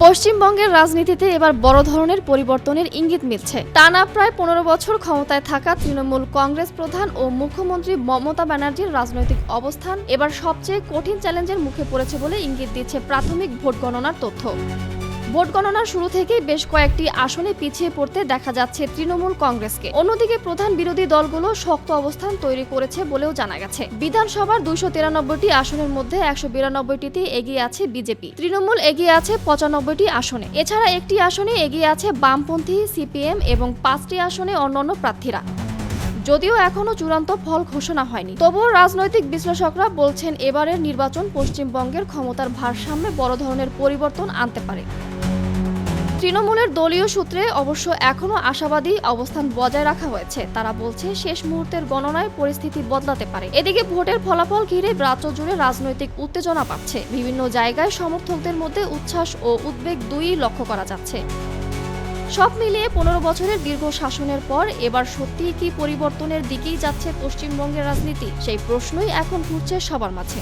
পশ্চিমবঙ্গের রাজনীতিতে এবার বড় ধরনের পরিবর্তনের ইঙ্গিত মিলছে। টানা প্রায় 15 বছর ক্ষমতায় থাকা তৃণমূল কংগ্রেস প্রধান ও মুখ্যমন্ত্রী মমতা ব্যানার্জির রাজনৈতিক অবস্থান এবার সবচেয়ে কঠিন চ্যালেঞ্জের মুখে পড়েছে বলে ইঙ্গিত দিচ্ছে প্রাথমিক ভোট গণনার তথ্য। ভোট গণনার শুরু থেকেই বেশ কয়েকটি আসনে পিছিয়ে পড়তে দেখা যাচ্ছে তৃণমূল কংগ্রেসকে। অন্যদিকে প্রধান বিরোধী দলগুলো শক্ত অবস্থান তৈরি করেছে বলেও জানা গেছে। বিধানসভার 293টি আসনের মধ্যে 192টিতে এগিয়ে আছে বিজেপি, তৃণমূল এগিয়ে আছে 95টি আসনে। এছাড়া একটি আসনে এগিয়ে আছে বামপন্থী, সিপিএম এবং 5টি আসনে অন্যান্য প্রার্থীরা। যদিও এখনো চূড়ান্ত ফল ঘোষণা হয়নি, তবুও রাজনৈতিক বিশ্লেষকরা বলছেন এবারের নির্বাচন পশ্চিমবঙ্গের ক্ষমতার ভারসাম্যে বড় ধরনের পরিবর্তন আনতে পারে। তৃণমূলের দলীয় সূত্রে অবশ্য এখনও আশাবাদী অবস্থান বজায় রাখা হয়েছে। তারা বলছে শেষ মুহূর্তের গণনায় পরিস্থিতি বদলাতে পারে। এদিকে ভোটের ফলাফল ঘিরে রাজ্য জুড়ে রাজনৈতিক উত্তেজনা বাড়ছে। বিভিন্ন জায়গায় সমর্থকদের মধ্যে উচ্ছ্বাস ও উদ্বেগ দুইই লক্ষ্য করা যাচ্ছে। সব মিলিয়ে 15 বছরের দীর্ঘ শাসনের পর এবার সত্যিই কি পরিবর্তনের দিকেই যাচ্ছে পশ্চিমবঙ্গের রাজনীতি, সেই প্রশ্নই এখন ঘুরছে সবার মাঝে।